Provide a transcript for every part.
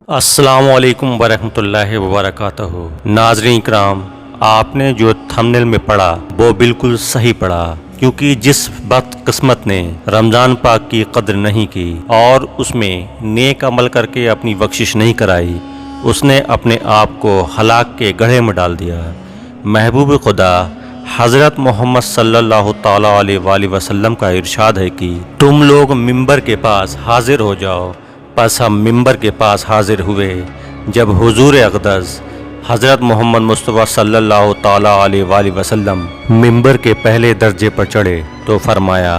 السلام علیکم ورحمۃ اللہ وبرکاتہ۔ ناظرین کرام، آپ نے جو تھمبنیل میں پڑھا وہ بالکل صحیح پڑھا، کیونکہ جس بد قسمت نے رمضان پاک کی قدر نہیں کی اور اس میں نیک عمل کر کے اپنی بخشش نہیں کرائی، اس نے اپنے آپ کو ہلاک کے گڑھے میں ڈال دیا۔ محبوب خدا حضرت محمد صلی اللہ تعالیٰ علیہ وآلہ وسلم کا ارشاد ہے کہ تم لوگ ممبر کے پاس حاضر ہو جاؤ۔ پس ہم ممبر کے پاس حاضر ہوئے۔ جب حضور اقدس حضرت محمد مصطفیٰ صلی اللہ تعالیٰ علیہ وآلہ وسلم ممبر کے پہلے درجے پر چڑھے تو فرمایا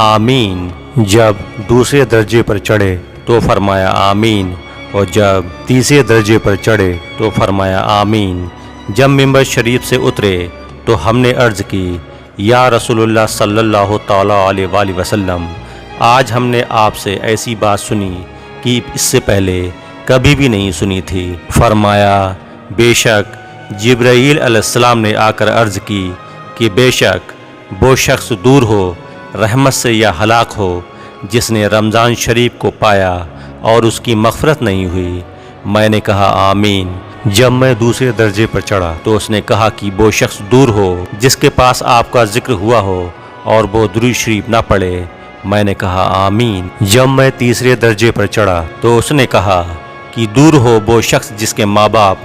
آمین۔ جب دوسرے درجے پر چڑھے تو فرمایا آمین، اور جب تیسرے درجے پر چڑھے تو فرمایا آمین۔ جب ممبر شریف سے اترے تو ہم نے عرض کی یا رسول اللہ صلی اللہ تعالیٰ علیہ وآلہ وسلم، آج ہم نے آپ سے ایسی بات سنی کہ اس سے پہلے کبھی بھی نہیں سنی تھی۔ فرمایا بے شک جبرائیل علیہ السلام نے آ کر عرض کی کہ بے شک وہ شخص دور ہو رحمت سے یا ہلاک ہو جس نے رمضان شریف کو پایا اور اس کی مغفرت نہیں ہوئی۔ میں نے کہا آمین۔ جب میں دوسرے درجے پر چڑھا تو اس نے کہا کہ وہ شخص دور ہو جس کے پاس آپ کا ذکر ہوا ہو اور وہ درود شریف نہ پڑھے۔ میں نے کہا آمین۔ جب میں تیسرے درجے پر چڑھا تو اس نے کہا کہ دور ہو وہ شخص جس کے ماں باپ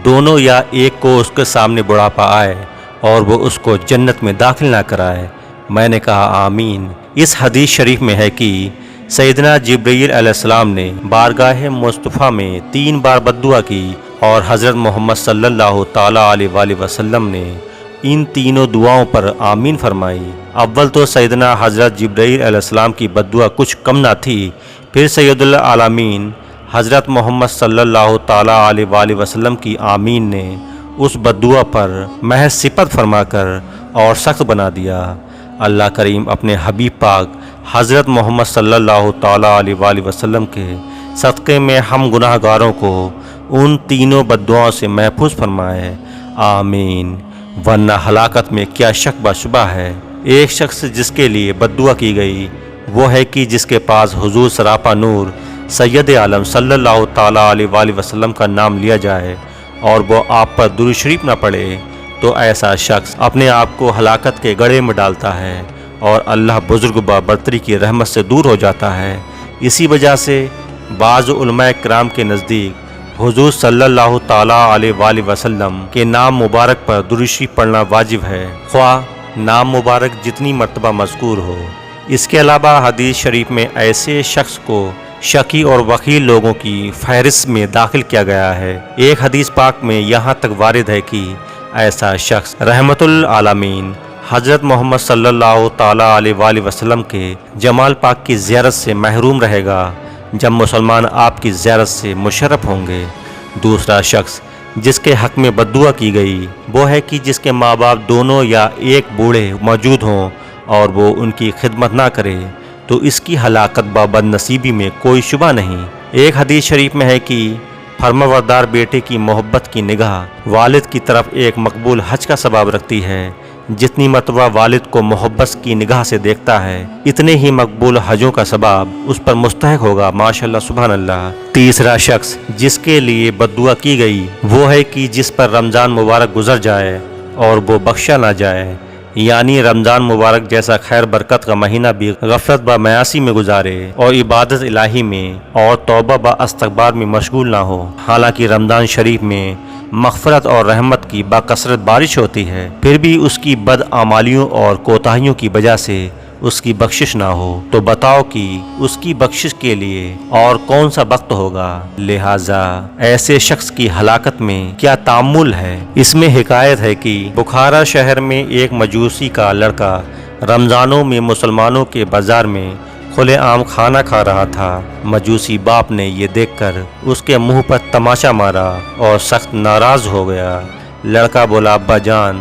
دونوں یا ایک کو اس کے سامنے بڑھاپا آئے اور وہ اس کو جنت میں داخل نہ کرائے۔ میں نے کہا آمین۔ اس حدیث شریف میں ہے کہ سیدنا جبرائیل علیہ السلام نے بارگاہ مصطفیٰ میں 3 بار بددعا کی اور حضرت محمد صلی اللہ تعالیٰ علیہ وآلہ وسلم نے ان تینوں دعاؤں پر آمین فرمائی۔ اول تو سیدنا حضرت جبرائیل علیہ السلام کی بددعا کچھ کم نہ تھی، پھر سید العالمین حضرت محمد صلی اللہ تعالیٰ علیہ وآلہ وسلم کی آمین نے اس بددعا پر محض صفت فرما کر اور سخت بنا دیا۔ اللہ کریم اپنے حبیب پاک حضرت محمد صلی اللہ تعالیٰ علیہ وآلہ وسلم کے صدقے میں ہم گناہ گاروں کو ان تینوں بددعاؤں سے محفوظ فرمائے، آمین۔ ورنہ ہلاکت میں کیا شک بشبہ ہے۔ ایک شخص جس کے لیے بددعا کی گئی وہ ہے کہ جس کے پاس حضور سراپا نور سید عالم صلی اللہ تعالیٰ علیہ وآلہ وسلم کا نام لیا جائے اور وہ آپ پر درود شریف نہ پڑھے تو ایسا شخص اپنے آپ کو ہلاکت کے گڑھے میں ڈالتا ہے اور اللہ بزرگ بابرتری کی رحمت سے دور ہو جاتا ہے۔ اسی وجہ سے بعض علماء کرام کے نزدیک حضور صلی اللہ تعالیٰ علیہ وآلہ وسلم کے نام مبارک پر درود شریف پڑھنا واجب ہے، خواہ نام مبارک جتنی مرتبہ مذکور ہو۔ اس کے علاوہ حدیث شریف میں ایسے شخص کو شکی اور وکیل لوگوں کی فہرست میں داخل کیا گیا ہے۔ ایک حدیث پاک میں یہاں تک وارد ہے کہ ایسا شخص رحمت العالمین حضرت محمد صلی اللہ تعالیٰ علیہ وآلہ وسلم کے جمال پاک کی زیارت سے محروم رہے گا جب مسلمان آپ کی زیارت سے مشرف ہوں گے۔ دوسرا شخص جس کے حق میں بددعا کی گئی وہ ہے کہ جس کے ماں باپ دونوں یا ایک بوڑھے موجود ہوں اور وہ ان کی خدمت نہ کرے تو اس کی ہلاکت بد نصیبی میں کوئی شبہ نہیں۔ ایک حدیث شریف میں ہے کہ فرمانبردار بیٹے کی محبت کی نگاہ والد کی طرف ایک مقبول حج کا ثواب رکھتی ہے۔ جتنی مرتبہ والد کو محبت کی نگاہ سے دیکھتا ہے اتنے ہی مقبول حجوں کا ثواب اس پر مستحق ہوگا، ماشاءاللہ سبحان اللہ۔ تیسرا شخص جس کے لیے بددعا کی گئی وہ ہے کہ جس پر رمضان مبارک گزر جائے اور وہ بخشا نہ جائے، یعنی رمضان مبارک جیسا خیر برکت کا مہینہ بھی غفلت با میاسی میں گزارے اور عبادت الہی میں اور توبہ با استغفار میں مشغول نہ ہو۔ حالانکہ رمضان شریف میں مغفرت اور رحمت کی باکثرت بارش ہوتی ہے، پھر بھی اس کی بد اعمالیوں اور کوتاہیوں کی وجہ سے اس کی بخشش نہ ہو، تو بتاؤ کہ اس کی بخشش کے لیے اور کون سا وقت ہوگا۔ لہٰذا ایسے شخص کی ہلاکت میں کیا تعامل ہے۔ اس میں حکایت ہے کہ بخارا شہر میں ایک مجوسی کا لڑکا رمضانوں میں مسلمانوں کے بازار میں کھلے عام کھانا کھا رہا تھا۔ مجوسی باپ نے یہ دیکھ کر اس کے منہ پر تماشا مارا اور سخت ناراض ہو گیا۔ لڑکا بولا ابا جان